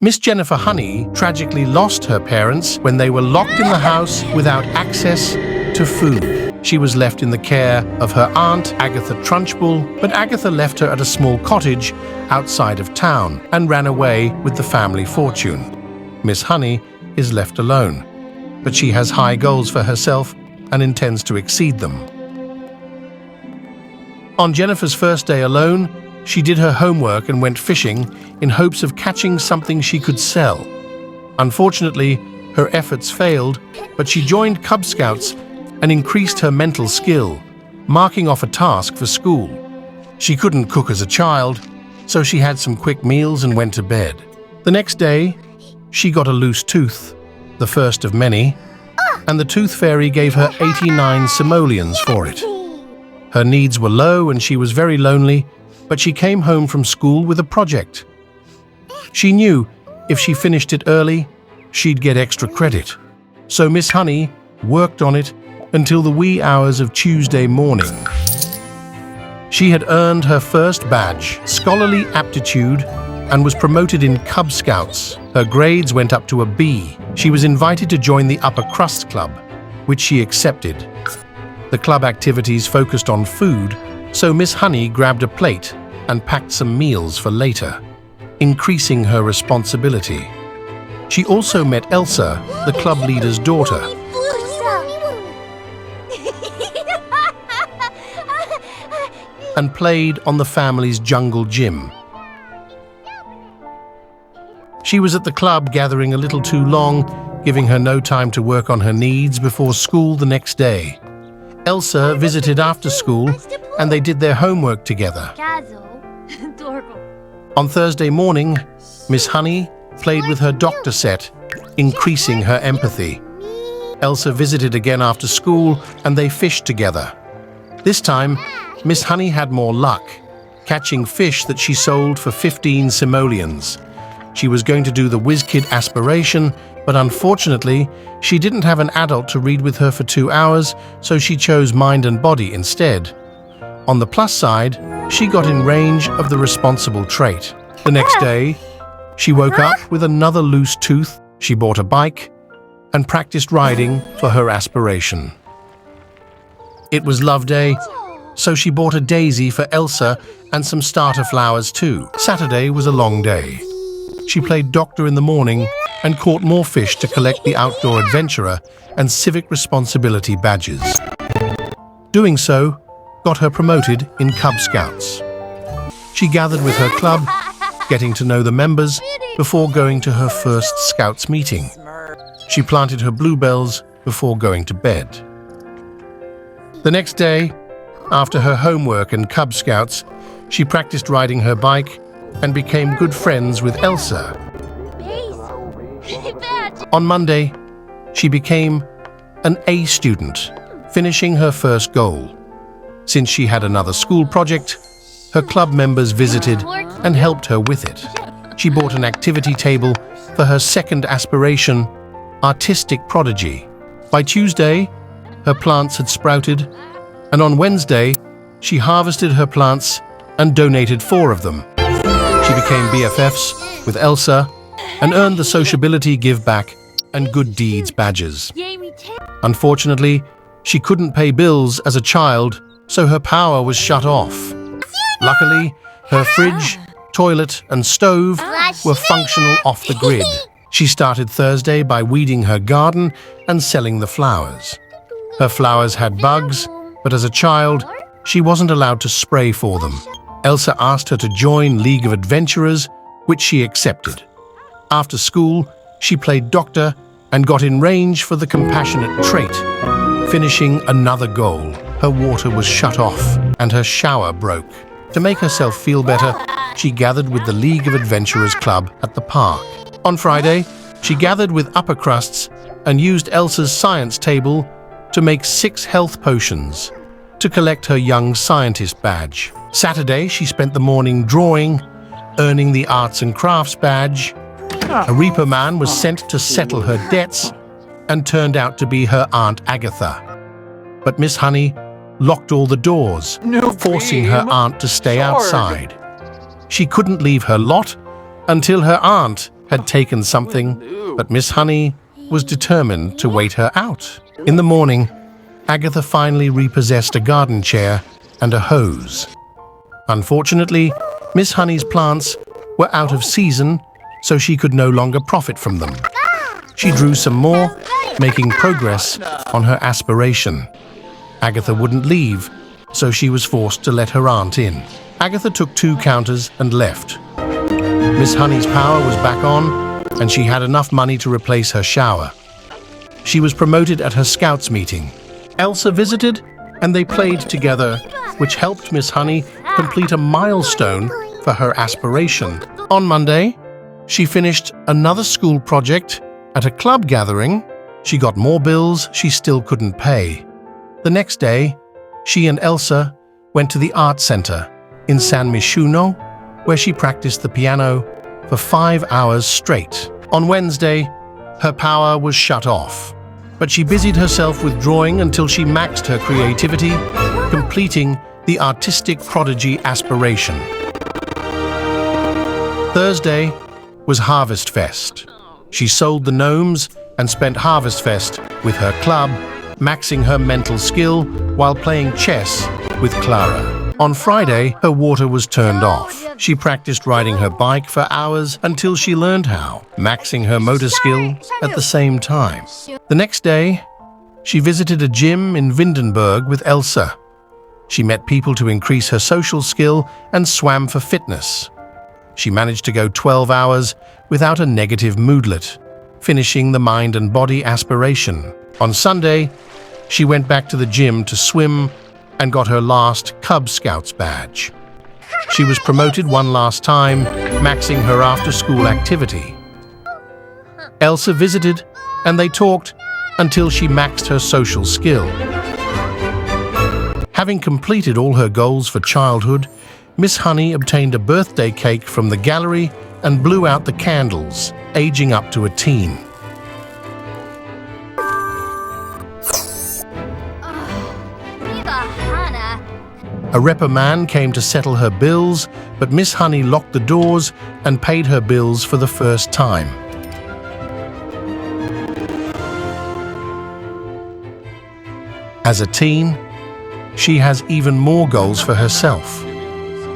Miss Jennifer Honey tragically lost her parents when they were locked in the house without access to food. She was left in the care of her aunt, Agatha Trunchbull, but Agatha left her at a small cottage outside of town and ran away with the family fortune. Miss Honey is left alone, but she has high goals for herself and intends to exceed them. On Jennifer's first day alone, she did her homework and went fishing in hopes of catching something she could sell. Unfortunately, her efforts failed, but she joined Cub Scouts and increased her mental skill, marking off a task for school. She couldn't cook as a child, so she had some quick meals and went to bed. The next day, she got a loose tooth, the first of many, and the tooth fairy gave her 89 simoleons for it. Her needs were low and she was very lonely, but she came home from school with a project. She knew if she finished it early, she'd get extra credit. So Miss Honey worked on it until the wee hours of Tuesday morning. She had earned her first badge, Scholarly Aptitude, and was promoted in Cub Scouts. Her grades went up to a B. She was invited to join the Upper Crust Club, which she accepted. The club activities focused on food, so Miss Honey grabbed a plate and packed some meals for later, increasing her responsibility. She also met Elsa, the club leader's daughter. And played on the family's jungle gym. She was at the club gathering a little too long, giving her no time to work on her needs before school the next day. Elsa visited after school and they did their homework together. On Thursday morning, Miss Honey played with her doctor set, increasing her empathy. Elsa visited again after school and they fished together. This time, Miss Honey had more luck, catching fish that she sold for 15 simoleons. She was going to do the Whiz Kid aspiration, but unfortunately, she didn't have an adult to read with her for 2 hours, so she chose Mind and Body instead. On the plus side, she got in range of the responsible trait. The next day, she woke up with another loose tooth, she bought a bike, and practiced riding for her aspiration. It was Love Day, so she bought a daisy for Elsa and some starter flowers too. Saturday was a long day. She played doctor in the morning and caught more fish to collect the outdoor adventurer and civic responsibility badges. Doing so got her promoted in Cub Scouts. She gathered with her club, getting to know the members before going to her first Scouts meeting. She planted her bluebells before going to bed. The next day, after her homework and Cub Scouts, she practiced riding her bike and became good friends with Elsa. On Monday, she became an A student, finishing her first goal. Since she had another school project, her club members visited and helped her with it. She bought an activity table for her second aspiration, Artistic Prodigy. By Tuesday, her plants had sprouted, and on Wednesday, she harvested her plants and donated 4 of them. She became BFFs with Elsa and earned the Sociability Give Back and Good Deeds badges. Unfortunately, she couldn't pay bills as a child, so her power was shut off. Luckily, her fridge, toilet, and stove were functional off the grid. She started Thursday by weeding her garden and selling the flowers. Her flowers had bugs, but as a child, she wasn't allowed to spray for them. Elsa asked her to join League of Adventurers, which she accepted. After school, she played doctor and got in range for the compassionate trait. Finishing another goal, her water was shut off and her shower broke. To make herself feel better, she gathered with the League of Adventurers Club at the park. On Friday, she gathered with Upper Crusts and used Elsa's science table to make 6 health potions to collect her Young Scientist badge. Saturday, she spent the morning drawing, earning the Arts and Crafts badge. A repo man was sent to settle her debts and turned out to be her Aunt Agatha. But Miss Honey locked all the doors, forcing her aunt to stay outside. She couldn't leave her lot until her aunt had taken something, but Miss Honey was determined to wait her out. In the morning, Agatha finally repossessed a garden chair and a hose. Unfortunately, Miss Honey's plants were out of season, so she could no longer profit from them. She drew some more, making progress on her aspiration. Agatha wouldn't leave, so she was forced to let her aunt in. Agatha took 2 counters and left. Miss Honey's power was back on, and she had enough money to replace her shower. She was promoted at her scouts meeting. Elsa visited, and they played together, which helped Miss Honey complete a milestone for her aspiration. On Monday, she finished another school project. At a club gathering, she got more bills she still couldn't pay. The next day, she and Elsa went to the art center in San Myshuno, where she practiced the piano for 5 hours straight. On Wednesday, her power was shut off, but she busied herself with drawing until she maxed her creativity, completing the artistic prodigy aspiration. Thursday was Harvest Fest. She sold the gnomes and spent Harvest Fest with her club, maxing her mental skill while playing chess with Clara. On Friday, her water was turned off. She practiced riding her bike for hours until she learned how, maxing her motor skill at the same time. The next day, she visited a gym in Windenburg with Elsa. She met people to increase her social skill and swam for fitness. She managed to go 12 hours without a negative moodlet, finishing the mind and body aspiration. On Sunday, she went back to the gym to swim and got her last Cub Scouts badge. She was promoted one last time, maxing her after-school activity. Elsa visited, and they talked until she maxed her social skill. Having completed all her goals for childhood, Miss Honey obtained a birthday cake from the gallery and blew out the candles, aging up to a teen. A repo man came to settle her bills, but Miss Honey locked the doors and paid her bills for the first time. As a teen, she has even more goals for herself.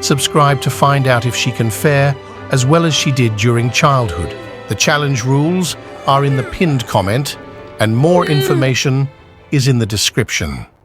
Subscribe to find out if she can fare as well as she did during childhood. The challenge rules are in the pinned comment, and more information is in the description.